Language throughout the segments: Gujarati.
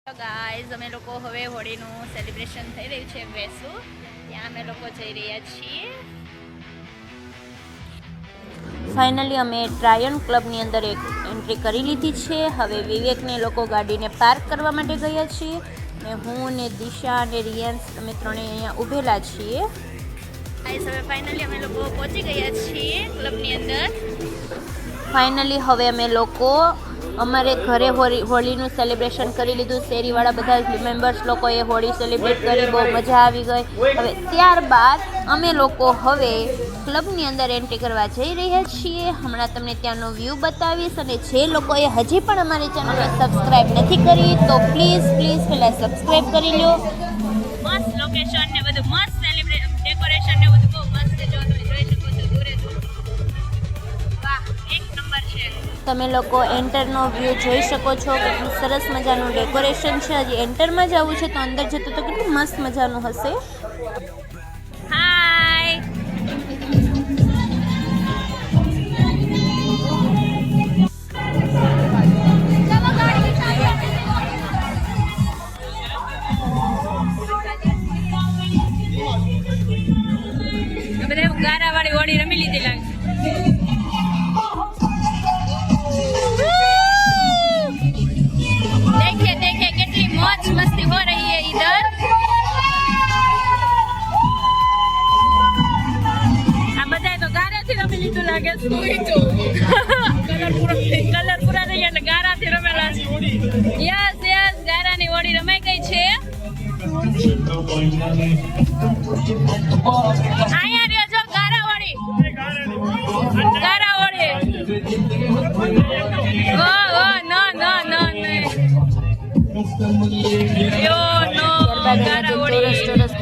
ગાઈઝ અમે લોકો હવે હોળીનું સેલિબ્રેશન થઈ રહ્યું છે વેસુ ત્યાં અમે લોકો જઈ રહ્યા છીએ. ફાઇનલી અમે ટ્રાયન ક્લબની અંદર એક એન્ટ્રી કરી લીધી છે. હવે વિવેકને લોકો ગાડીને પાર્ક કરવા માટે ગયા છીએ ને હું ને દિશા અને રિયાન્સ અમે ત્રણેય અહીંયા ઊભેલા છીએ. ગાઈઝ હવે ફાઇનલી અમે લોકો પહોંચી ગયા છીએ ક્લબની અંદર. ફાઇનલી હવે અમે લોકો અમારે ઘરે હોળીનું સેલિબ્રેશન કરી લીધું. શેરીવાળા બધા મેમ્બર્સ લોકોએ હોળી સેલિબ્રેટ કરી, બહુ મજા આવી ગઈ. હવે ત્યારબાદ અમે લોકો હવે ક્લબની અંદર એન્ટ્રી કરવા જઈ રહ્યા છીએ. હમણાં તમને ત્યાંનો વ્યૂ બતાવીશ અને જે લોકોએ હજી પણ અમારી ચેનલને સબસ્ક્રાઈબ નથી કરી તો પ્લીઝ પહેલાં સબસ્ક્રાઈબ કરી લો. મસ્ત લોકેશન ને બધું મસ્ત ડેકોરેશન ને બધું બહુ મસ્ત છે. જો તમે જોઈ શકો છો દૂરે દૂર. વાહ, એક નંબર છે. તમે લોકો એન્ટરનો વ્યૂ જોઈ શકો છો. કેટલું સરસ મજાનું ડેકોરેશન છે. હજી એન્ટરમાં જવું છે તો અંદર જતું તો કેટલું મસ્ત મજાનું હશે. હાય, બધા ગારાવાળી હોળી રમી લીધી લાગે. देखिए कितनी मौज मस्ती हो रही है इधर. આ બધા તો ગારાથી રમી લીધું લાગે છે. કલર પૂરા થઈ ગયા એટલે ગારાથી રમેલા છે. યસ ગારાની હોળી રમાઈ ગઈ છે. અહીંયા રહ્યો છો ગારા હોળી.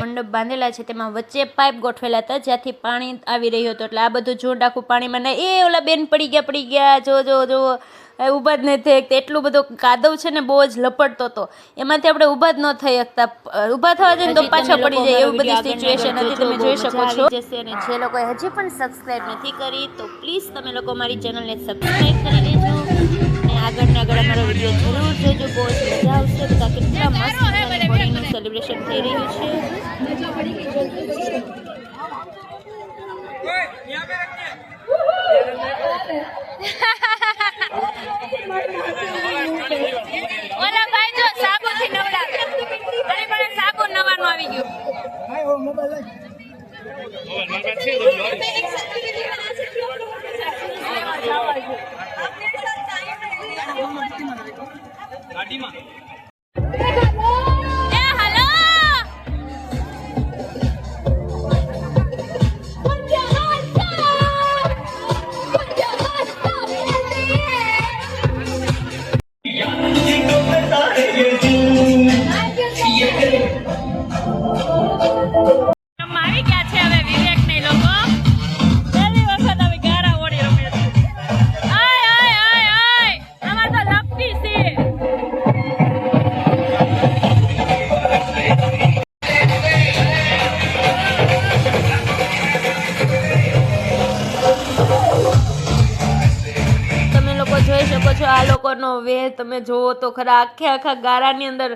મંડપ બાંધેલા છે, તેમાં વચ્ચે પાઇપ ગોઠવેલા હતા જ્યાંથી પાણી આવી રહ્યું હતું. એટલે આ બધું જોડ આખું પાણીમાં ના ઓલા બેન પડી ગયા. જો ઊભા જ નહીં થઈ શકતા. એટલું બધું કાદવ છે ને, બહુ જ લપટતો હતો. એમાંથી આપણે ઊભા જ ન થઈ શકતા. ઊભા થવા જઈએ તો પાછા પડી જાય એવી બધી સિચ્યુએશન હતી. તમે જોઈ શકો છો. અને જે લોકોએ હજી પણ સબસ્ક્રાઇબ નથી કરી તો પ્લીઝ તમે લોકો મારી ચેનલને સબસ્ક્રાઇબ કરી લેજો અને આગળ અમારો વિડીયો જરૂર જોજો. બહુ જ મજા આવશે. બધા કેટલા મસ્ત હોળીનું સેલિબ્રેશન થઈ રહ્યું છે. ઓલા ભાઈ જો સાબુથી નવડાવે. તારી પાસે સાબુ નવાનું આવી ગયું. જોઈ શકો છો આ લોકોનો વેહ તમે જુઓ તો ખરા. આખા ગારાની અંદર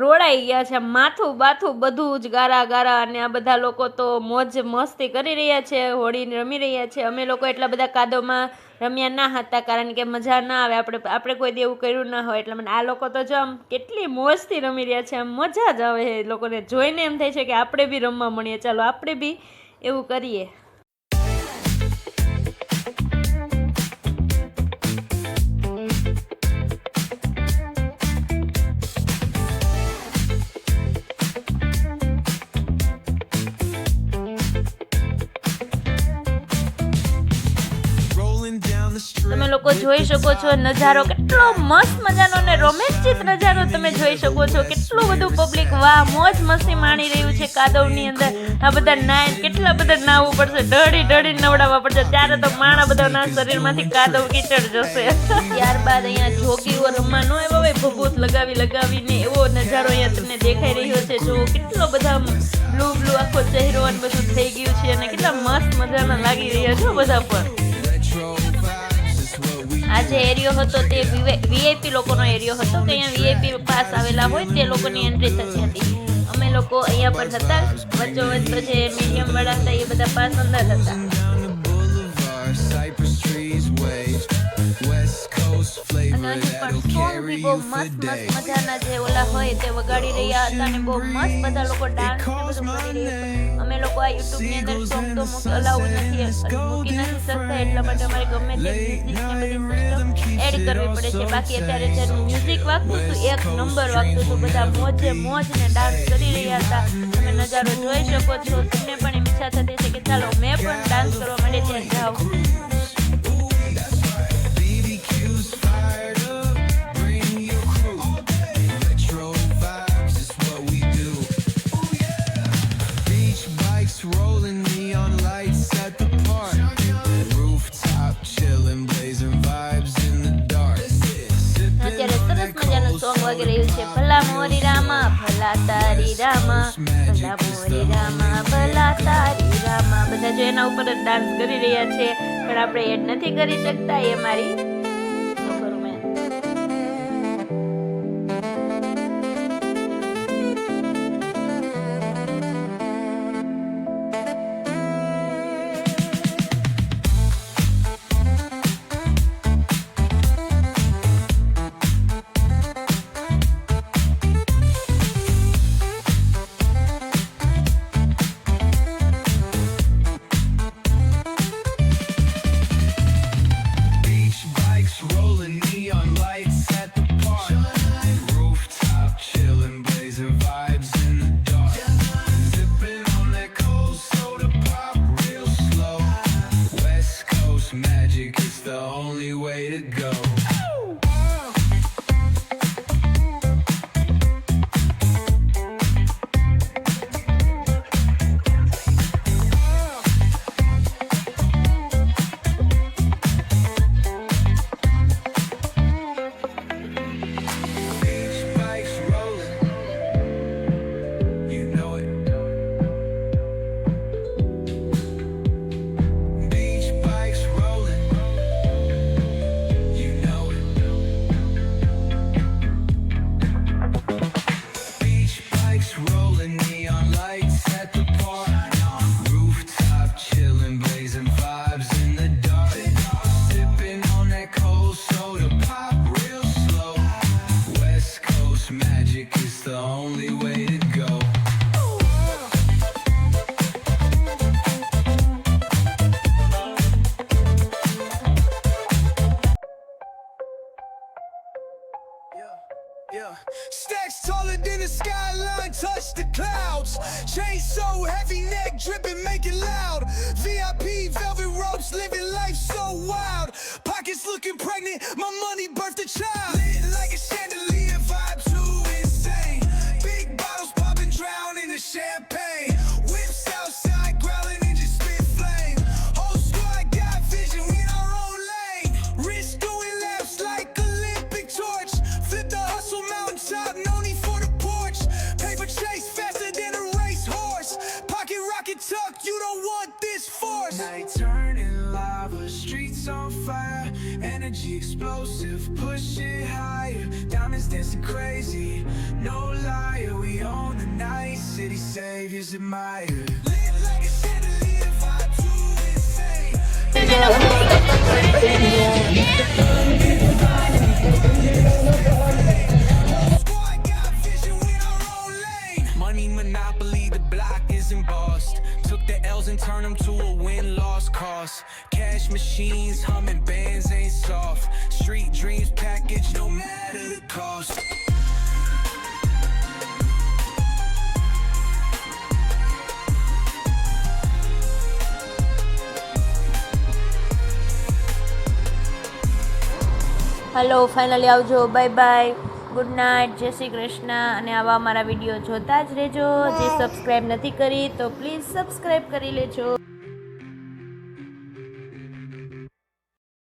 રોડાઈ ગયા છે. માથું બાથું બધું જ ગારા અને આ બધા લોકો તો મોજ મસ્તી કરી રહ્યા છે, હોળી રમી રહ્યા છે. અમે લોકો એટલા બધા કાદવમાં રમ્યા ના હતા કારણ કે મજા ના આવે. આપણે કોઈ એવું કર્યું ના હોય એટલે મને આ લોકો તો જો આમ કેટલી મોજથી રમી રહ્યા છે. આમ મજા જ આવે એ લોકોને જોઈને. એમ થાય છે કે આપણે બી રમવા મળીએ, ચાલો આપણે બી એવું કરીએ. તમે લોકો જોઈ શકો છો નજારો કેટલો મસ્ત મજાનો ને રોમેન્ટિક નજારો તમે જોઈ શકો છો. કેટલું બધું પબ્લિક વાહ મોજ મસ્તી માણી રહ્યું છે કાદવની અંદર. આ બધા નાય કેટલા બધા નાવું પડશે, ઢળી નવડાવવા પડશે. ત્યારે તો માણા બધાના શરીરમાંથી કાદવ કીચડ જશે. ત્યારબાદ અહીંયા જોગીઓ રમવાનો એવો ભભૂત લગાવીને એવો નજારો અહીંયા તમને દેખાઈ રહ્યો છે. જો કેટલો બધા બ્લુ આખો ચહેરો અને બધું થઈ ગયું છે અને કેટલા મસ્ત મજાના લાગી રહ્યા છો બધા. પણ આજે જે એરિયો હતો તે વીઆઈપી લોકોનો એરિયો હતો કે અહીંયા વીઆઈપી પાસ આવેલા હોય તે લોકોની એન્ટ્રી થતી હતી. અમે લોકો અહીંયા પર હતા, વચ્ચોવચ્ચ તો જે મીડિયમવાળા હતા એ બધા પાસ અંદર હતા. અને અહીં પણ સોંગ બી બહુ મસ્ત મજાના જે ઓલા હોય તે વગાડી રહ્યા હતા અને બહુ મસ્ત બધા લોકો ડાન્સ ને બધું કરી રહ્યા હતા. અમે લોકો આ યુટ્યુબની અંદર સોંગ તો અલાઉ નથી, મૂકી નથી શકતા, એટલા માટે અમારે ગમે તે મ્યુઝિકની બધી સિસ્ટમ એડ કરવી પડે છે. બાકી અત્યારે જે મ્યુઝિક વાગતું હતું એક નંબર વાગતું હતું, બધા મોજે મોજ ને ડાન્સ કરી રહ્યા હતા. તમે નજારો જોઈ શકો છો. તમને પણ એમ ઈચ્છા થતી છે કે ચાલો મેં પણ ડાન્સ કરવા માટે ત્યાં જાઉં. સોંગ વાગી રહ્યું છે, ભલા મોરી રામા ભલા તારી રામા, ભલા મોરી રામા ભલા તારી રામા. બધા જો એના ઉપર જ ડાન્સ કરી રહ્યા છે, પણ આપણે એડ નથી કરી શકતા. એ મારી Stacks taller than the skyline, touch the clouds. Chain so heavy, neck dripping, make it loud. VIP, velvet ropes, living life so wild. Pockets looking pregnant, my money birthed a child. Lit like a chandelier, vibe too insane. Big bottles popping, drown in the champagne. Whips outside, growling and just spit flame. Whole squad got vision, we in our own lane. Wrist doing laps like Olympic torch. Flip the hustle mountaintop, no need for the porch. Paper chase faster than a racehorse. Pocket rocket tucked, you don't want this force. Night turning lava, streets on fire. Energy explosive, push it higher. Diamonds dancing crazy, no liar. We own the night, city saviors admired. Lit like a chandelier, vibe too insane. Squad got vision, we in our own lane. Money monopoly, the block is embossed. Took the L's and turned them to a win-loss cost. Cash machines humming, bands ain't soft. Street dreams package, no matter the cost. Hello, finally આવજો, બાય બાય, ગુડ નાઇટ, જય શ્રી કૃષ્ણ. અને આવા અમારા વિડીયો જોતા જ રહેજો. જે સબસ્ક્રાઈબ નથી કરી તો પ્લીઝ સબસ્ક્રાઈબ કરી લેજો.